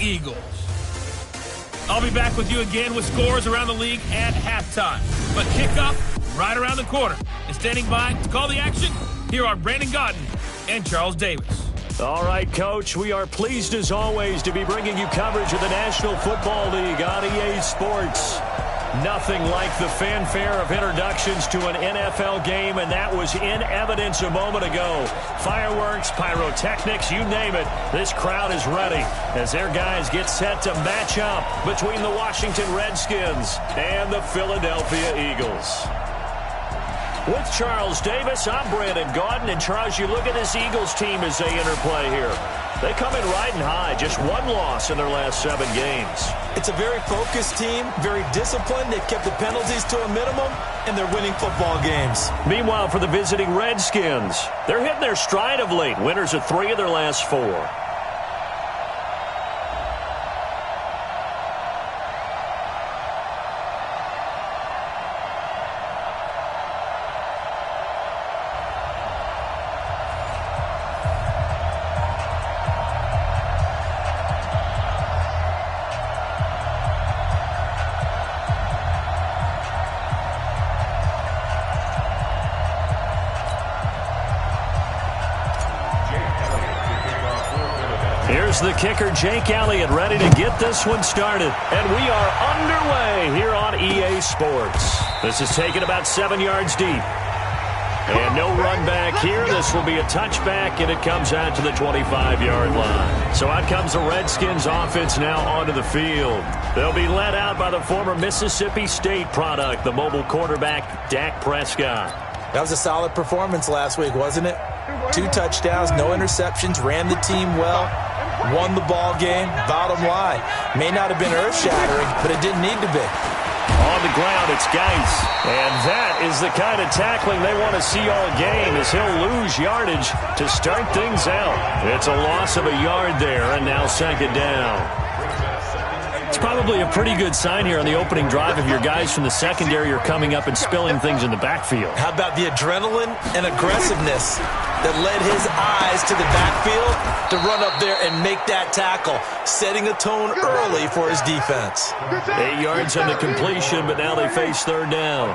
Eagles. I'll be back with you again with scores around the league at halftime. But kickoff right around the corner. And standing by to call the action, here are Brandon Godden and Charles Davis. All right, Coach, we are pleased as always to be bringing you coverage of the National Football League on EA Sports. Nothing like the fanfare of introductions to an NFL game, and that was in evidence a moment ago. Fireworks, pyrotechnics, you name it. This crowd is ready as their guys get set to match up between the Washington Redskins and the Philadelphia Eagles. With Charles Davis, I'm Brandon Godden, and Charles, you look at this Eagles team as they interplay here. They come in riding high, just one loss in their last 7 games. It's a very focused team, very disciplined. They've kept the penalties to a minimum, and they're winning football games. Meanwhile, for the visiting Redskins, they're hitting their stride of late, winners of 3 of their last 4. Here's the kicker, Jake Elliott, ready to get this one started. And we are underway here on EA Sports. This is taken about 7 yards deep. And no run back here. This will be a touchback, and it comes out to the 25-yard line. So out comes the Redskins offense now onto the field. They'll be led out by the former Mississippi State product, the mobile quarterback, Dak Prescott. That was a solid performance last week, wasn't it? 2 touchdowns, no interceptions, ran the team well, won the ball game. Bottom line, may not have been earth-shattering, but it didn't need to be. On the ground, it's Geis. And that is the kind of tackling they want to see all game, as he'll lose yardage to start things out. It's a loss of a yard there, and now second down. It's probably a pretty good sign here on the opening drive if your guys from the secondary are coming up and spilling things in the backfield. How about the adrenaline and aggressiveness that led his eyes to the backfield to run up there and make that tackle, setting a tone early for his defense. 8 yards on the completion, but now they face third down.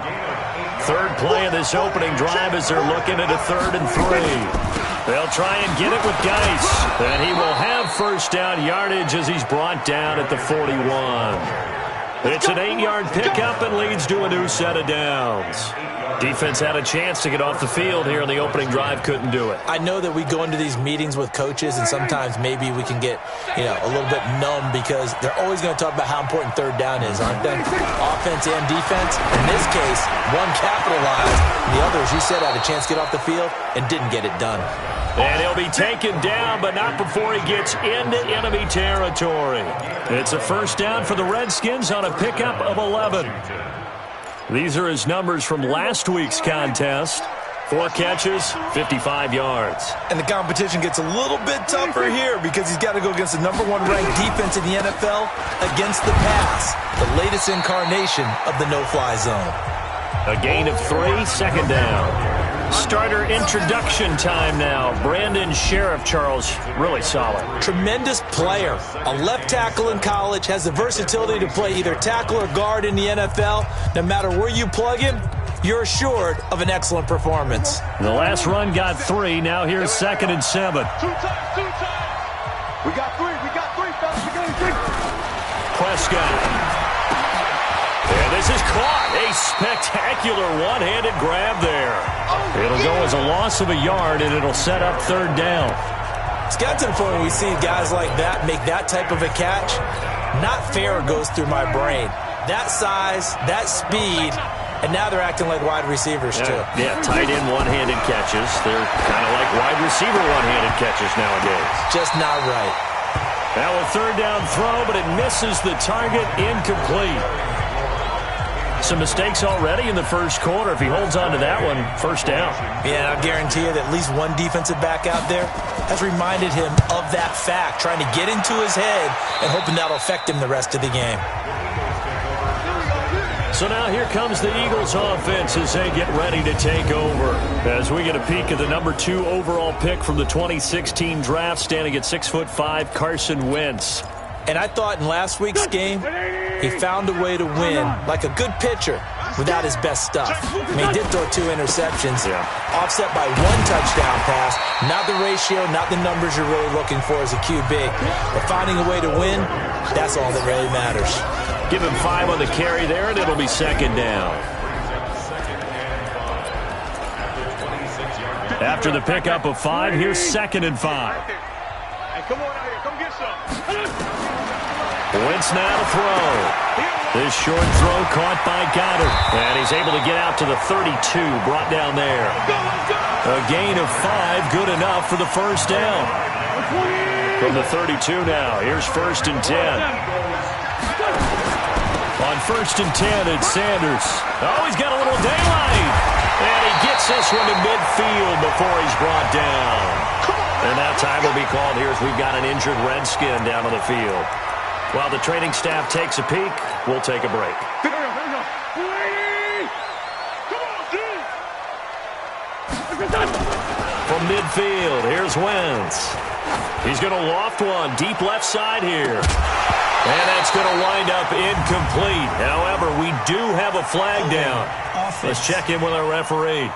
Third play of this opening drive as they're looking at a 3rd and 3. They'll try and get it with Geis, and he will have first down yardage as he's brought down at the 41. It's an 8-yard pickup and leads to a new set of downs. Defense had a chance to get off the field here in the opening drive, couldn't do it. I know that we go into these meetings with coaches, and sometimes maybe we can get, a little bit numb because they're always going to talk about how important third down is, aren't they? Offense and defense. In this case, one capitalized, and the other, as you said, had a chance to get off the field and didn't get it done. And he'll be taken down, but not before he gets into enemy territory. It's a first down for the Redskins on a pickup of 11. These are his numbers from last week's contest. 4 catches, 55 yards. And the competition gets a little bit tougher here because he's got to go against the #1 ranked defense in the NFL against the pass, the latest incarnation of the no-fly zone. A gain of 3, second down. Starter introduction time now. Brandon Sheriff, Charles, really solid. Tremendous player. A left tackle in college, has the versatility to play either tackle or guard in the NFL. No matter where you plug him, you're assured of an excellent performance. The last run got 3. Now here's 2nd and 7. Two times. We got 3, fellas. We got 3. Prescott. And this is caught. A spectacular one-handed grab there. It'll go as a loss of a yard, and it'll set up third down. It's got to the point when we see guys like that make that type of a catch. Not fair goes through my brain. That size, that speed, and now they're acting like wide receivers too. Yeah, tight end one-handed catches. They're kind of like wide receiver one-handed catches nowadays. Just not right. Now a third down throw, but it misses the target, incomplete. Some mistakes already in the first quarter. If he holds on to that one, first down. Yeah, I'll guarantee you that at least one defensive back out there has reminded him of that fact, trying to get into his head and hoping that'll affect him the rest of the game. So now here comes the Eagles offense as they get ready to take over. As we get a peek at the #2 overall pick from the 2016 draft, standing at 6'5", Carson Wentz. And I thought in last week's game, he found a way to win like a good pitcher without his best stuff. I mean, he did throw 2 interceptions, offset by 1 touchdown pass. Not the ratio, not the numbers you're really looking for as a QB. But finding a way to win, that's all that really matters. Give him 5 on the carry there, and it'll be 2nd down. After the pickup of 5, here's 2nd and 5. Hey, come on out here. Come get some. Wentz now to throw. This short throw caught by Goddard. And he's able to get out to the 32, brought down there. A gain of 5, good enough for the first down. From the 32 now, here's 1st and 10. On 1st and 10, it's Sanders. Oh, he's got a little daylight. And he gets this one to midfield before he's brought down. And that time will be called here as we've got an injured Redskin down on the field. While the training staff takes a peek, we'll take a break. From midfield, here's Wentz. He's going to loft one deep left side here. And that's going to wind up incomplete. However, we do have a flag down. Let's check in with our referee.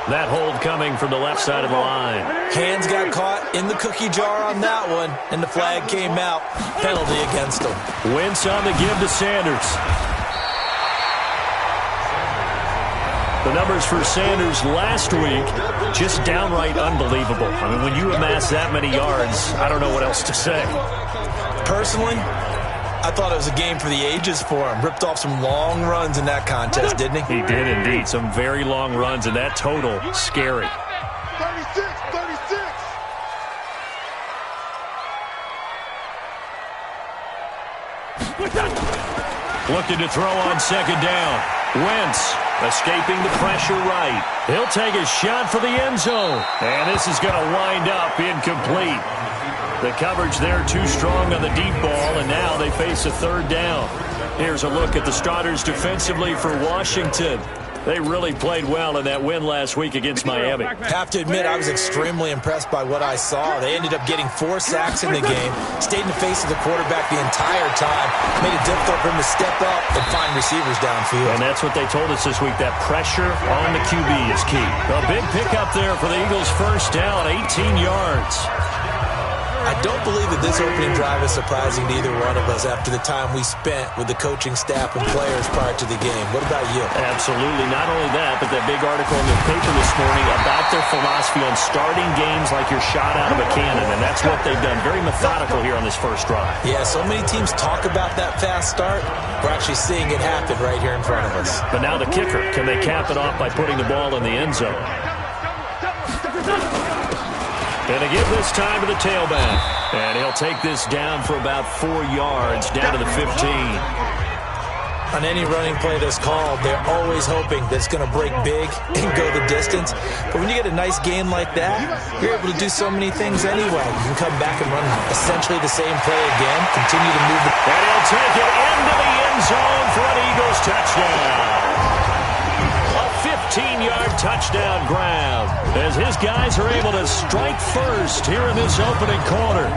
That hold coming from the left side of the line. Hands got caught in the cookie jar on that one, and the flag came out. Penalty against him. Wentz on the give to Sanders. The numbers for Sanders last week, just downright unbelievable. I mean, when you amass that many yards, I don't know what else to say. Personally, I thought it was a game for the ages for him. Ripped off some long runs in that contest, didn't he? He did indeed. Some very long runs, and that total, scary. 36, 36. Looking to throw on 2nd down. Wentz escaping the pressure right. He'll take a shot for the end zone. And this is going to wind up incomplete. The coverage there too strong on the deep ball, and now they face a 3rd down. Here's a look at the starters defensively for Washington. They really played well in that win last week against Miami. Have to admit, I was extremely impressed by what I saw. They ended up getting 4 sacks in the game, stayed in the face of the quarterback the entire time, made it difficult for him to step up and find receivers downfield. And that's what they told us this week, that pressure on the QB is key. A big pickup there for the Eagles' 1st down, 18 yards. I don't believe that this opening drive is surprising to either one of us after the time we spent with the coaching staff and players prior to the game. What about you? Absolutely. Not only that, but that big article in the paper this morning about their philosophy on starting games like you're shot out of a cannon, and that's what they've done. Very methodical here on this first drive. Yeah, so many teams talk about that fast start. We're actually seeing it happen right here in front of us. But now the kicker, can they cap it off by putting the ball in the end zone? Going to give this time to the tailback. And he'll take this down for about 4 yards, down to the 15. On any running play that's called, they're always hoping that it's going to break big and go the distance. But when you get a nice gain like that, you're able to do so many things anyway. You can come back and run essentially the same play again, continue to move the... And he'll take it into the end zone for an Eagles touchdown. 15-yard touchdown grab as his guys are able to strike first here in this opening quarter.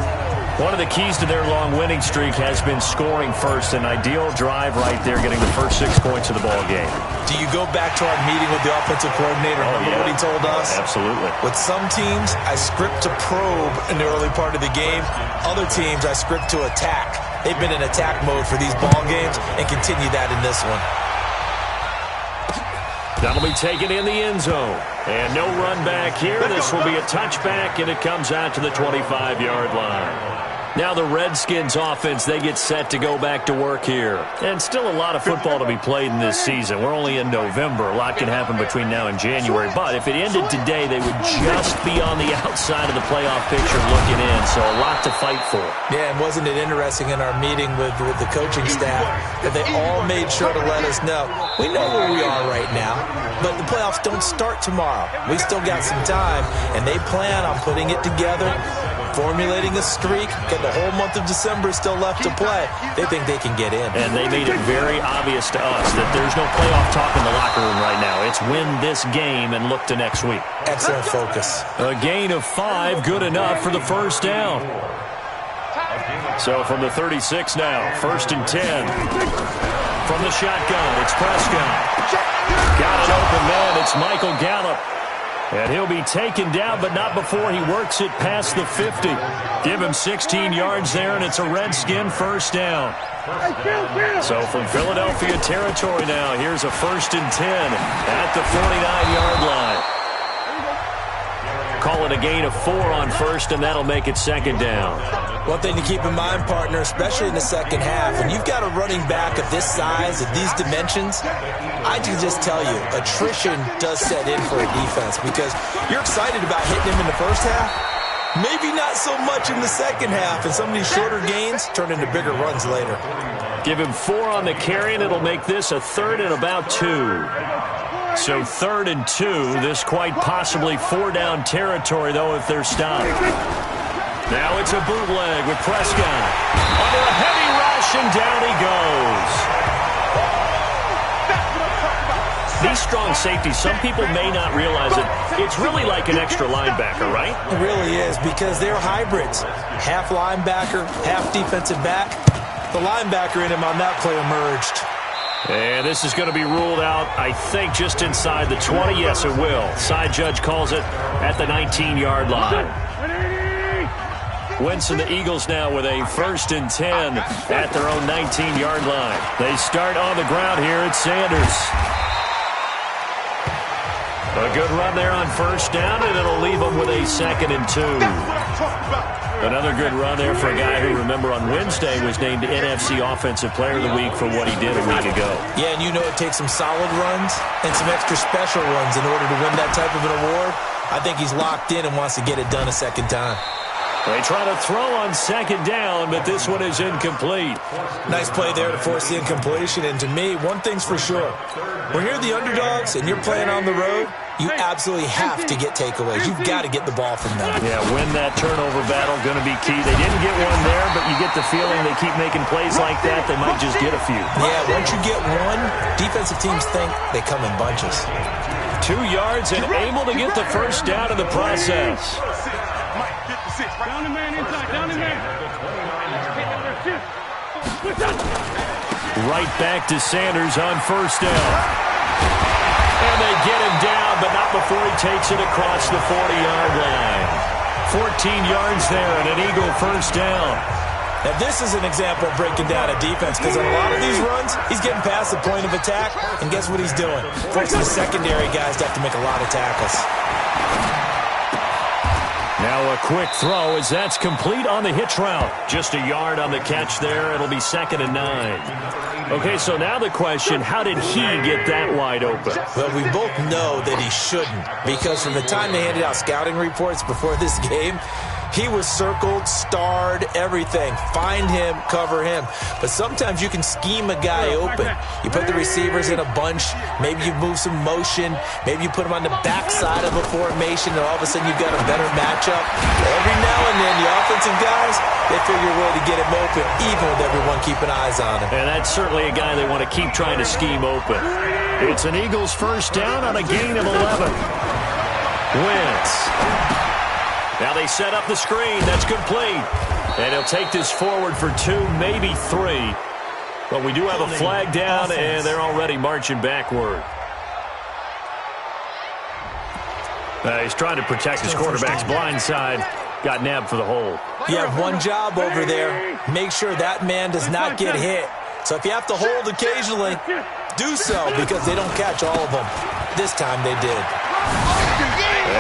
One of the keys to their long winning streak has been scoring first. An ideal drive right there, getting the first 6 points of the ball game. Do you go back to our meeting with the offensive coordinator? Remember what he told us? Absolutely. With some teams, I script to probe in the early part of the game. Other teams, I script to attack. They've been in attack mode for these ball games and continue that in this one. That'll be taken in the end zone. And no run back here. This will be a touchback, and it comes out to the 25-yard line. Now the Redskins offense, they get set to go back to work here. And still a lot of football to be played in this season. We're only in November. A lot can happen between now and January. But if it ended today, they would just be on the outside of the playoff picture looking in. So a lot to fight for. Yeah, and wasn't it interesting in our meeting with the coaching staff that they all made sure to let us know, we know where we are right now, but the playoffs don't start tomorrow. We still got some time, and they plan on putting it together formulating a streak, got the whole month of December still left to play. They think they can get in. And they made it very obvious to us that there's no playoff talk in the locker room right now. It's win this game and look to next week. Excellent focus. A gain of 5, good enough for the first down. So from the 36 now, 1st and 10. From the shotgun, it's Prescott. Got an open man, it's Michael Gallup. And he'll be taken down, but not before he works it past the 50. Give him 16 yards there, and it's a Redskin first down. So from Philadelphia territory now, here's a 1st and 10 at the 49-yard line. Call it a gain of 4 on first, and that'll make it 2nd down. One thing to keep in mind, partner, especially in the second half, when you've got a running back of this size, of these dimensions, I can just tell you, attrition does set in for a defense because you're excited about hitting him in the first half. Maybe not so much in the second half, and some of these shorter gains turn into bigger runs later. Give him 4 on the carry, and it'll make this a 3rd and about 2. So 3rd and 2, this quite possibly 4-down territory, though, if they're stopped. Now it's a bootleg with Prescott. Under a heavy rush, and down he goes. These strong safeties, some people may not realize it. It's really like an extra linebacker, right? It really is, because they're hybrids. Half linebacker, half defensive back. The linebacker in him on that play emerged. And this is going to be ruled out, I think, just inside the 20. Yes, it will. Side judge calls it at the 19-yard line. Wentz and the Eagles now with a 1st and 10 at their own 19-yard line. They start on the ground here at Sanders. A good run there on 1st down, and it'll leave them with a 2nd and 2. Another good run there for a guy who, remember, on Wednesday was named NFC Offensive Player of the Week for what he did a week ago. Yeah, and you know it takes some solid runs and some extra special runs in order to win that type of an award. I think he's locked in and wants to get it done a second time. They try to throw on 2nd down, but this one is incomplete. Nice play there to force the incompletion, and to me, one thing's for sure. When you're the underdogs and you're playing on the road, you absolutely have to get takeaways. You've got to get the ball from them. Yeah, win that turnover battle, going to be key. They didn't get one there, but you get the feeling they keep making plays like that, they might just get a few. Yeah, once you get one, defensive teams think they come in bunches. 2 yards and able to get the first down in the process. Down the man inside, down the man. Right back to Sanders on 1st down. And they get him down, but not before he takes it across the 40-yard line. 14 yards there and an Eagle 1st down. Now, this is an example of breaking down a defense because on a lot of these runs, he's getting past the point of attack, and guess what he's doing? Forcing the secondary guys to have to make a lot of tackles. Now a quick throw as that's complete on the hitch route. Just a yard on the catch there. It'll be 2nd and 9. Okay, so now the question, how did he get that wide open? Well, we both know that he shouldn't, because from the time they handed out scouting reports before this game, he was circled, starred, everything. Find him, cover him. But sometimes you can scheme a guy open. You put the receivers in a bunch. Maybe you move some motion. Maybe you put them on the backside of a formation, and all of a sudden you've got a better matchup. Every now and then, the offensive guys, they figure a way to get him open, even with everyone keeping eyes on him. And that's certainly a guy they want to keep trying to scheme open. It's an Eagles 1st down on a gain of 11. Wentz. Now they set up the screen. That's complete. And he'll take this forward for 2, maybe 3. But we do have a flag down, and they're already marching backward. He's trying to protect his quarterback's blind side. Got nabbed for the hold. You have one job over there. Make sure that man does not get hit. So if you have to hold occasionally, do so, because they don't catch all of them. This time they did.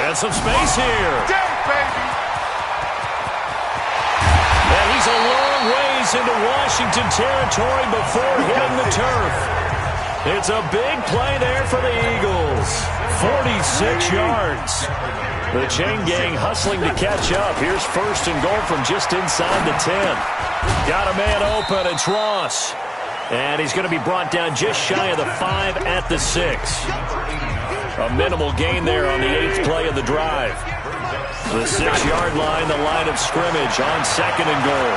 And some space here. And he's a long ways into Washington territory before hitting the turf. It's a big play there for the Eagles. 46 yards. The chain gang hustling to catch up. Here's 1st and goal from just inside the 10. Got a man open. It's Ross. And he's going to be brought down just shy of the 5 at the 6. A minimal gain there on the 8th play of the drive. The 6-yard line, the line of scrimmage on 2nd and goal.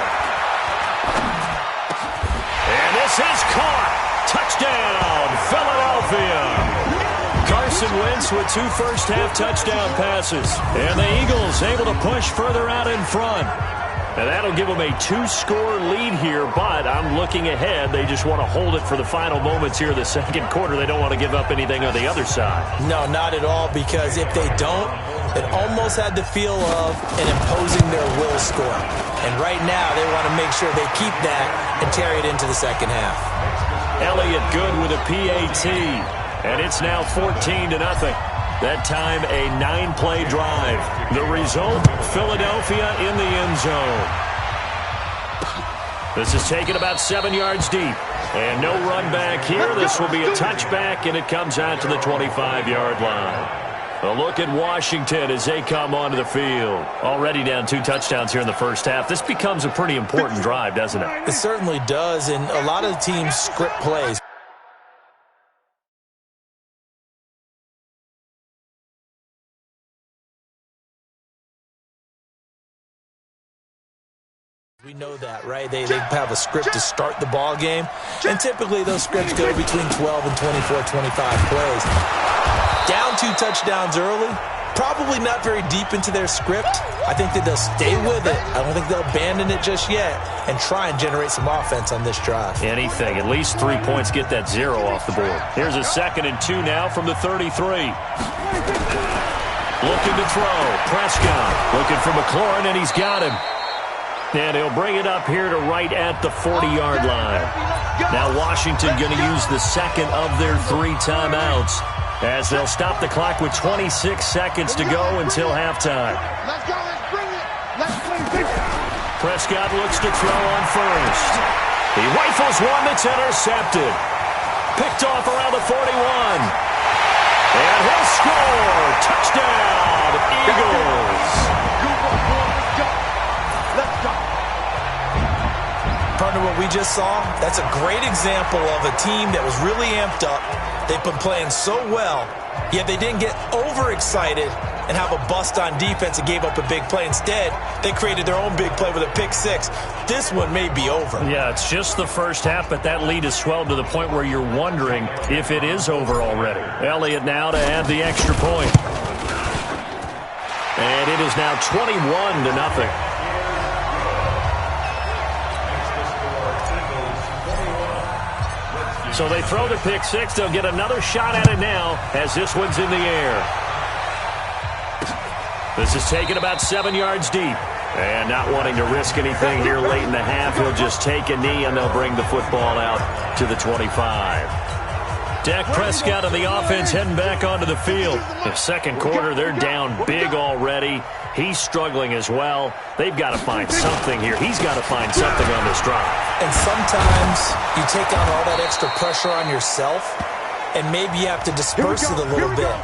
And this is caught. Touchdown, Philadelphia. Carson Wentz with 2 first-half touchdown passes. And the Eagles able to push further out in front. And that'll give them a 2-score lead here, but I'm looking ahead. They just want to hold it for the final moments here in the second quarter. They don't want to give up anything on the other side. No, not at all, because if they don't, it almost had the feel of an imposing their will score. And right now, they want to make sure they keep that and carry it into the second half. Elliott good with a PAT, and it's now 14-0. That time, a 9-play drive. The result, Philadelphia in the end zone. This is taken about 7 yards deep. And no run back here. This will be a touchback, and it comes out to the 25-yard line. A look at Washington as they come onto the field. Already down 2 touchdowns here in the first half. This becomes a pretty important drive, doesn't it? It certainly does, and a lot of the teams script plays. We know that, right? They have a script to start the ball game, and typically those scripts go between 12 and 24, 25 plays. Down 2 touchdowns early, probably not very deep into their script. I think that they'll stay with it. I don't think they'll abandon it just yet and try and generate some offense on this drive. Anything, at least 3 points, get that 0 off the board. Here's a 2nd and 2 now from the 33. Looking to throw, Prescott looking for McLaurin, and he's got him. And he'll bring it up here to right at the 40-yard line. Now Washington going to use the second of their 3 timeouts as they'll stop the clock with 26 seconds to go until halftime. Let's go, let's bring it. Let's bring it. Prescott looks to throw on first. He rifles one that's intercepted. Picked off around the 41. And he'll score. Touchdown, Eagles. Partner, what we just saw, that's a great example of a team that was really amped up. They've been playing so well, yet they didn't get overexcited and have a bust on defense and gave up a big play. Instead, they created their own big play with a pick 6. This one may be over. Yeah, it's just the first half, but that lead has swelled to the point where you're wondering if it is over already. Elliott now to add the extra point. And it is now 21-0. So they throw the pick 6. They'll get another shot at it now as this one's in the air. This is taken about 7 yards deep. And not wanting to risk anything here late in the half, he'll just take a knee and they'll bring the football out to the 25. Dak Prescott of the offense heading back onto the field. The second quarter, they're down big already. He's struggling as well. They've got to find something here. He's got to find something on this drive. And sometimes you take on all that extra pressure on yourself, and maybe you have to disperse it a little bit.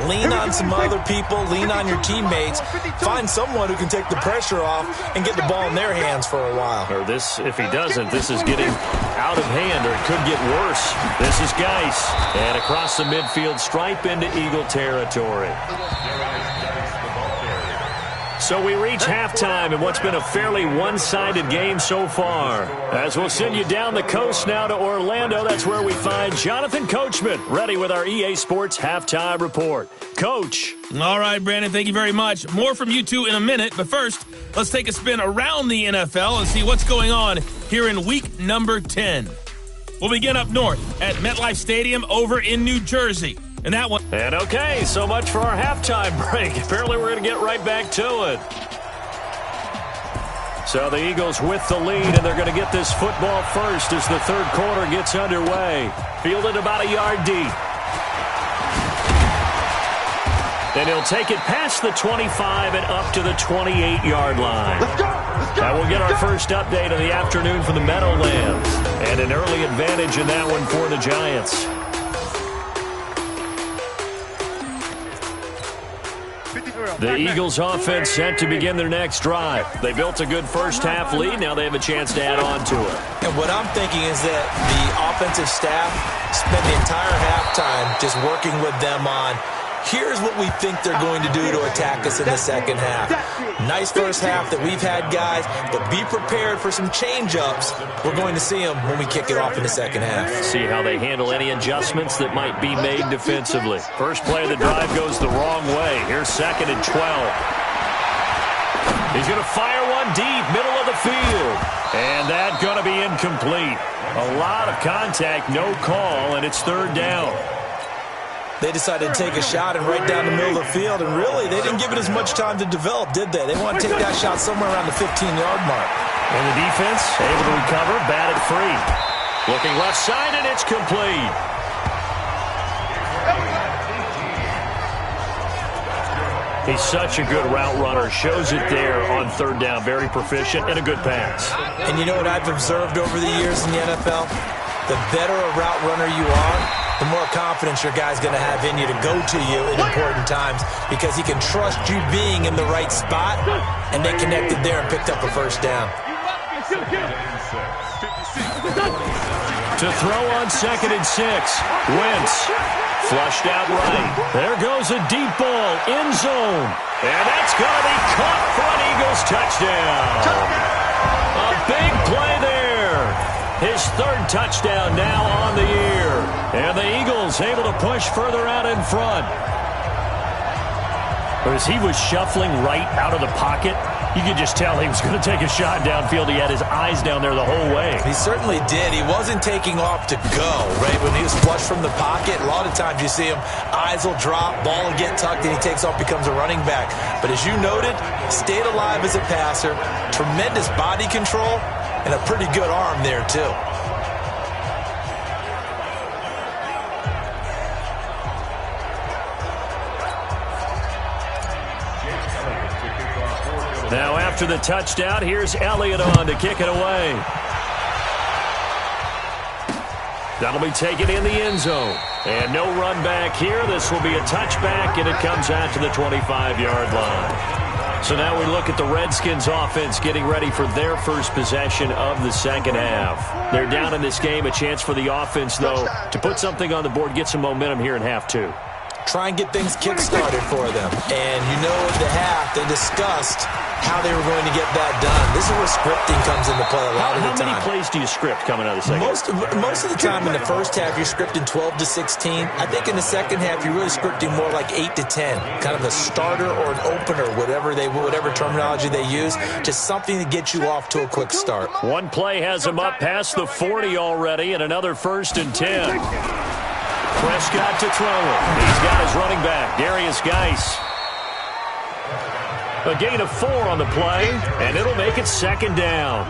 Lean on some other people, lean on your teammates, find someone who can take the pressure off and get the ball in their hands for a while. Or this, if he doesn't, this is getting out of hand, or it could get worse. This is Geis, and across the midfield stripe into Eagle territory. So we reach halftime in what's been a fairly one-sided game so far. As we'll send you down the coast now to Orlando, that's where we find Jonathan Coachman, ready with our EA Sports Halftime Report. Coach. All right, Brandon, thank you very much. More from you two in a minute, but first, let's take a spin around the NFL and see what's going on here in week number 10. We'll begin up north at MetLife Stadium over in New Jersey. And that one. And okay, so much for our halftime break. Apparently we're going to get right back to it. So the Eagles with the lead, and they're going to get this football first as the third quarter gets underway. Fielded about a yard deep. Then he'll take it past the 25 and up to the 28-yard line. Let's go. Let's go. Now we'll get our first update of the afternoon from the Meadowlands. And an early advantage in that one for the Giants. The Eagles offense set to begin their next drive. They built a good first half lead. Now they have a chance to add on to it. And what I'm thinking is that the offensive staff spent the entire halftime just working with them on Here's what we think they're going to do to attack us in the second half. Nice first half that we've had, guys, but be prepared for some change-ups. We're going to see them when we kick it off in the second half. See how they handle any adjustments that might be made defensively. First play of the drive goes the wrong way. Here's 2nd and 12. He's going to fire one deep, middle of the field. And that's going to be incomplete. A lot of contact, no call, and it's 3rd down. They decided to take a shot and right down the middle of the field, and really, they didn't give it as much time to develop, did they? They want to take that shot somewhere around the 15-yard mark. And the defense able to recover, batted free. Looking left side, and it's complete. He's such a good route runner. Shows it there on 3rd down. Very proficient and a good pass. And you know what I've observed over the years in the NFL? The better a route runner you are, the more confidence your guy's going to have in you to go to you in important times because he can trust you being in the right spot, and they connected there and picked up a 1st down. To throw on 2nd and 6. Wentz. Flushed out right. There goes a deep ball. End zone. And that's going to be caught for an Eagles touchdown. A big play there. His 3rd touchdown now on the year. And the Eagles able to push further out in front. But as he was shuffling right out of the pocket, you could just tell he was going to take a shot downfield. He had his eyes down there the whole way. He certainly did. He wasn't taking off to go, right? When he was flushed from the pocket, a lot of times you see him, eyes will drop, ball will get tucked, and he takes off, becomes a running back. But as you noted, stayed alive as a passer, tremendous body control, and a pretty good arm there, too. Now after the touchdown, here's Elliott on to kick it away. That'll be taken in the end zone. And no run back here. This will be a touchback, and it comes out to the 25-yard line. So now we look at the Redskins offense getting ready for their first possession of the second half. They're down in this game. A chance for the offense, though, to put something on the board, get some momentum here in half 2. Try and get things kick-started for them. And you know at the half, they discussed how they were going to get that done. This is where scripting comes into play a lot of the time. How many plays do you script coming out of the second half? Most of the time in the first half, you're scripting 12 to 16. I think in the second half, you're really scripting more like 8 to 10. Kind of a starter or an opener, whatever terminology they use. Just something to get you off to a quick start. One play has him up past the 40 already, and another 1st and 10. Prescott to throw it. He's got his running back, Darius Geis. A gain of 4 on the play, and it'll make it 2nd down.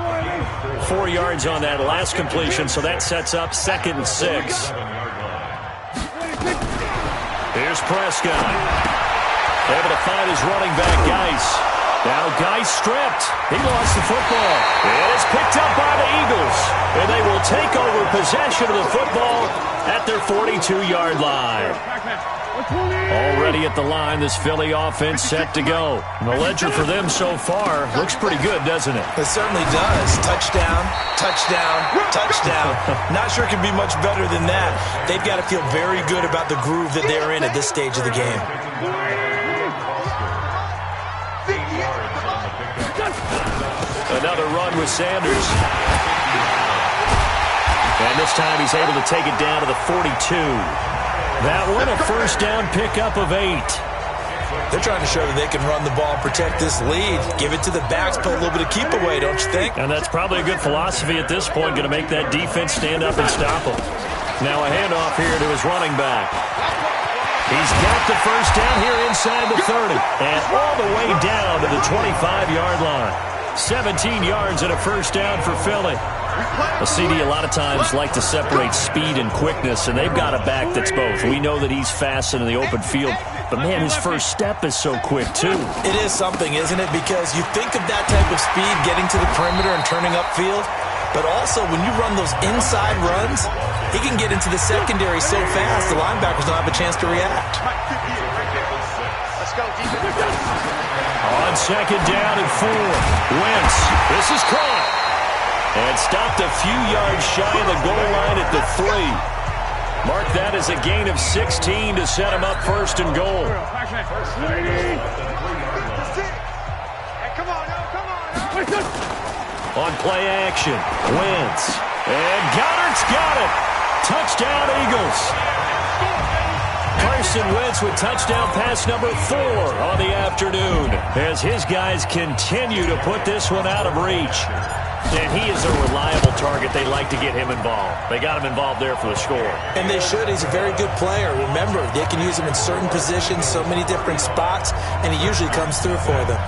4 yards on that last completion, so that sets up 2nd and 6. Here's Prescott. Able to find his running back, Geis. Now Geis stripped. He lost the football. It is picked up by the Eagles, and they will take over possession of the football at their 42-yard line. Already at the line, this Philly offense set to go. And the ledger for them so far looks pretty good, doesn't it? It certainly does. Touchdown, touchdown, touchdown. Not sure it can be much better than that. They've got to feel very good about the groove that they're in at this stage of the game. Another run with Sanders. And this time he's able to take it down to the 42. That one, a 1st down pickup of 8. They're trying to show that they can run the ball and protect this lead. Give it to the backs, put a little bit of keep away, don't you think? And that's probably a good philosophy at this point, going to make that defense stand up and stop them. Now a handoff here to his running back. He's got the 1st down here inside the 30. And all the way down to the 25-yard line. 17 yards and a 1st down for Philly. A CD a lot of times like to separate speed and quickness, and they've got a back that's both. We know that he's fast in the open field, but, man, his first step is so quick, too. It is something, isn't it? Because you think of that type of speed getting to the perimeter and turning upfield, but also when you run those inside runs, he can get into the secondary so fast the linebackers don't have a chance to react. On 2nd down and 4, Wentz. This is caught. And stopped a few yards shy of the goal line at the 3. Mark that as a gain of 16 to set him up first and goal. On play action, Wentz. And Goddard's got it. Touchdown, Eagles. Carson Wentz with touchdown pass number 4 on the afternoon as his guys continue to put this one out of reach. And he is a reliable target. They like to get him involved. They got him involved there for the score. And they should. He's a very good player. Remember, they can use him in certain positions, so many different spots, and he usually comes through for them.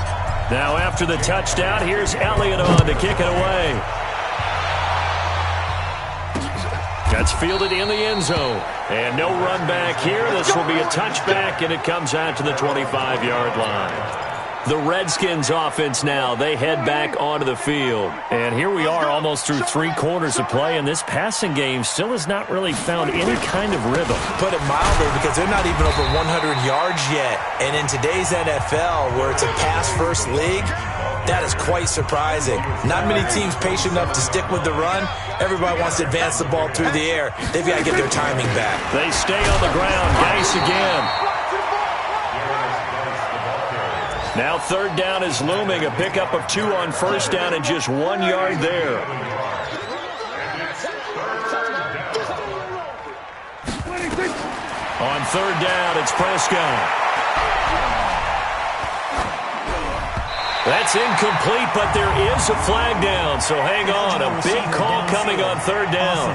Now after the touchdown, here's Elliott on to kick it away. That's fielded in the end zone. And no run back here. This will be a touchback, and it comes out to the 25-yard line. The Redskins offense now, they head back onto the field. And here we are almost through 3 quarters of play, and this passing game still has not really found any kind of rhythm. Put it mildly, because they're not even over 100 yards yet. And in today's NFL, where it's a pass-first league, that is quite surprising. Not many teams patient enough to stick with the run. Everybody wants to advance the ball through the air. They've got to get their timing back. They stay on the ground. Geis again. Now third down is looming. A pickup of 2 on first down and just 1 yard there. On third down, it's Prescott. That's incomplete, but there is a flag down, so hang on. A big call coming on third down.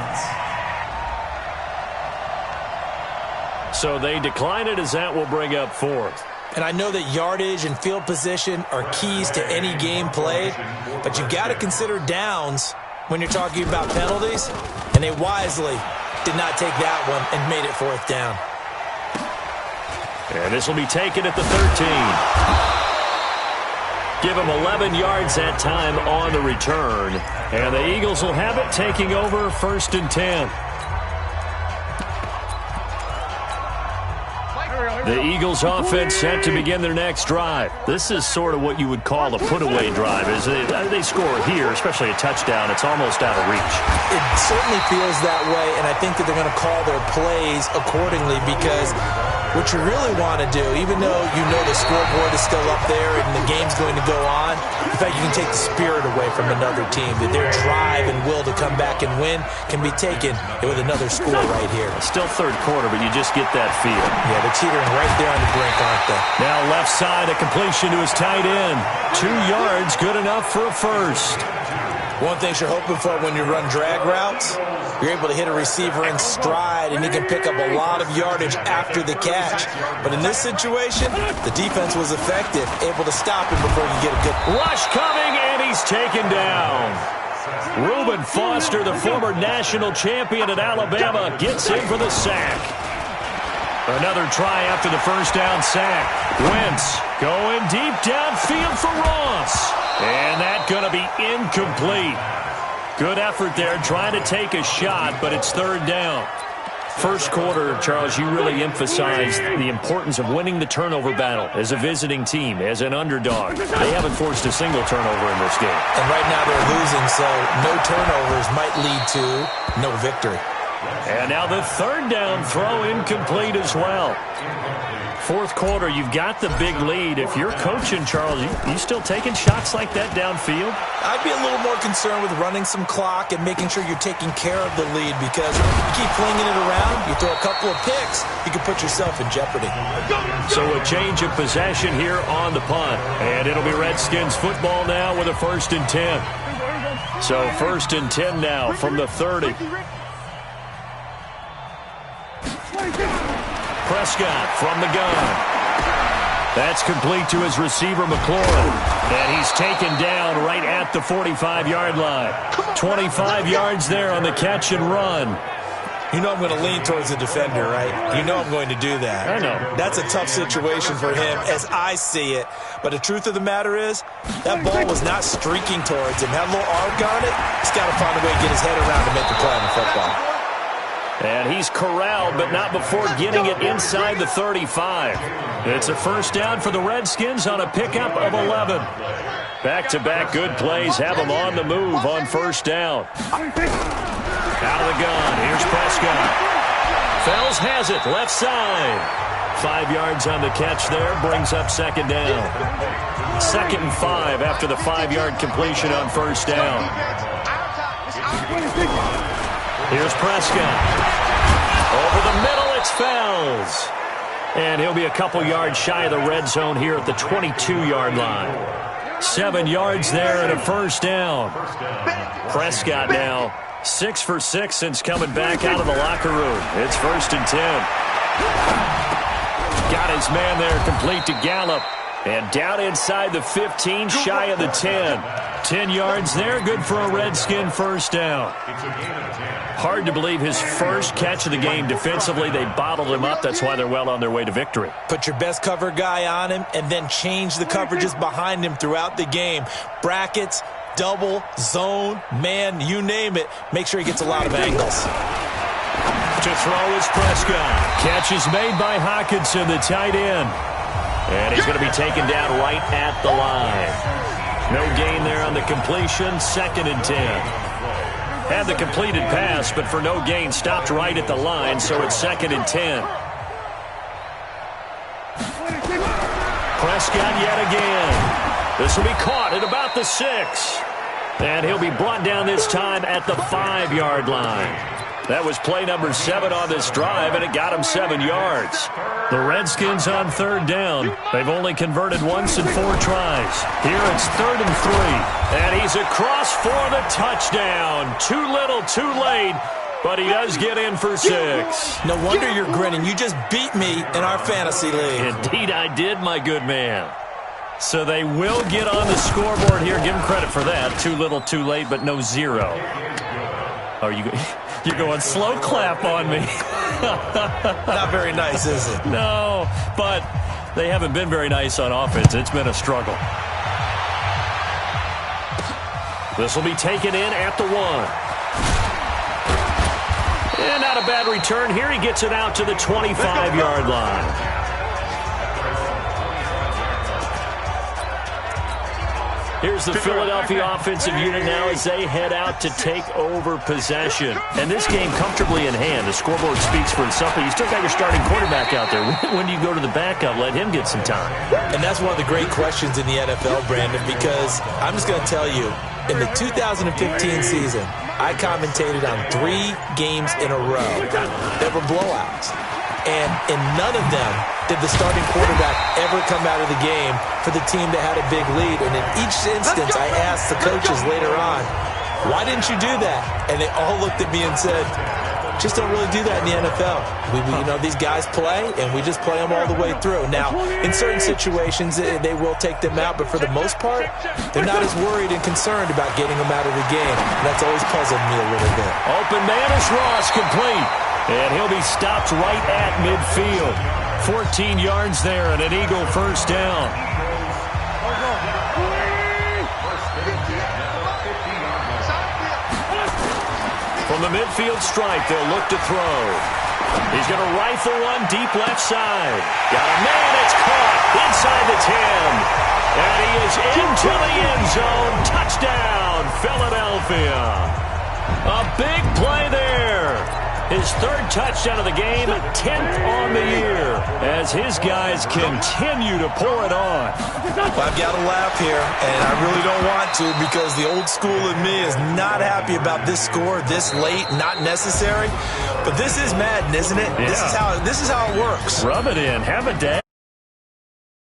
So they decline it as that will bring up fourth. And I know that yardage and field position are keys to any game played, but you've got to consider downs when you're talking about penalties, and they wisely did not take that one and made it fourth down. And this will be taken at the 13. Give him 11 yards that time on the return. And the Eagles will have it, taking over first and 10. The Eagles offense set to begin their next drive. This is sort of what you would call a put-away drive. As they score here, especially a touchdown, it's almost out of reach. It certainly feels that way, and I think that they're going to call their plays accordingly, because what you really want to do, even though you know the scoreboard is still up there and the game's going to go on, in fact, you can take the spirit away from another team, that their drive and will to come back and win can be taken with another score right here. Still third quarter, but you just get that feel. Yeah, they're teetering right there on the brink, aren't they? Now left side, a completion to his tight end. 2 yards, good enough for a first. One thing you're hoping for when you run drag routes, you're able to hit a receiver in stride, and he can pick up a lot of yardage after the catch. But in this situation, the defense was effective, able to stop him before he could get a good rush coming, and he's taken down. Reuben Foster, the former national champion at Alabama, gets in for the sack. Another try after the first down sack. Wentz going deep downfield for Ross. And that's going to be incomplete. Good effort there, trying to take a shot, but it's third down. First quarter, Charles, you really emphasized the importance of winning the turnover battle as a visiting team, as an underdog. They haven't forced a single turnover in this game. And right now they're losing, so no turnovers might lead to no victory. And now the third down throw incomplete as well. Fourth quarter, you've got the big lead. If you're coaching, Charles, you still taking shots like that downfield? I'd be a little more concerned with running some clock and making sure you're taking care of the lead, because you keep flinging it around, you throw a couple of picks, you can put yourself in jeopardy. So a change of possession here on the punt. And it'll be Redskins football now with a first and 10. So first and 10 now from the 30. Prescott from the gun. That's complete to his receiver, McLaurin. And he's taken down right at the 45-yard line. 25 yards there on the catch and run. You know I'm going to lean towards the defender, right? You know I'm going to do that. I know. That's a tough situation for him as I see it. But the truth of the matter is, that ball was not streaking towards him. Had a little arc on it. He's got to find a way to get his head around to make the play on the football. And he's corralled, but not before getting it inside the 35. It's a first down for the Redskins on a pickup of 11. Back-to-back good plays have them on the move on first down. Out of the gun, here's Prescott. Fells has it, left side. 5 yards on the catch there, brings up second down. 2nd and 5 after the 5-yard completion on first down. Here's Prescott. Over the middle, it's Fells. And he'll be a couple yards shy of the red zone here at the 22-yard line. 7 yards there and a first down. Prescott now 6 for 6 since coming back out of the locker room. It's 1st and 10. Got his man there complete to Gallup. And down inside the 15, shy of the 10. 10 yards there, good for a Redskin first down. Hard to believe his first catch of the game defensively. They bottled him up. That's why they're well on their way to victory. Put your best cover guy on him and then change the coverages behind him throughout the game. Brackets, double, zone, man, you name it. Make sure he gets a lot of angles. To throw is Prescott. Catch is made by Hockenson, the tight end. And he's going to be taken down right at the line. No gain there on the completion. 2nd and 10. Had the completed pass, but for no gain, stopped right at the line, so it's 2nd and 10. Prescott yet again. This will be caught at about the 6. And he'll be brought down this time at the 5-yard line. That was play number 7 on this drive, and it got him 7 yards. The Redskins on 3rd down. They've only converted once in 4 tries. Here it's 3rd and 3. And he's across for the touchdown. Too little, too late, but he does get in for 6. No wonder you're grinning. You just beat me in our fantasy league. Indeed I did, my good man. So they will get on the scoreboard here. Give him credit for that. Too little, too late, but no 0. Are you... You're going slow clap on me. Not very nice, is it? No, but they haven't been very nice on offense. It's been a struggle. This will be taken in at the 1. And not a bad return here. He gets it out to the 25-yard line. Here's the Philadelphia offensive unit now as they head out to take over possession. And this game comfortably in hand. The scoreboard speaks for itself, but you still got your starting quarterback out there. When do you go to the backup? Let him get some time. And that's one of the great questions in the NFL, Brandon, because I'm just going to tell you, in the 2015 season, I commentated on 3 games in a row that were blowouts. And in none of them did the starting quarterback ever come out of the game for the team that had a big lead. And in each instance, I asked the coaches later on, why didn't you do that? And they all looked at me and said, just don't really do that in the NFL. These guys play, and we just play them all the way through. Now, in certain situations, they will take them out, but for the most part, they're not as worried and concerned about getting them out of the game. And that's always puzzled me a little bit. Open man is Ross, complete. And he'll be stopped right at midfield. 14 yards there and an Eagle first down. From the midfield stripe, they'll look to throw. He's going to rifle one deep left side. Got a man, it's caught inside the 10. And he is into the end zone. Touchdown, Philadelphia. A big play there. His 3rd touchdown of the game, 10th on the year, as his guys continue to pour it on. I've got to laugh here, and I really don't want to, because the old school in me is not happy about this score this late, not necessary. But this is Madden, isn't it? Yeah. This is how it works. Rub it in. Have a day.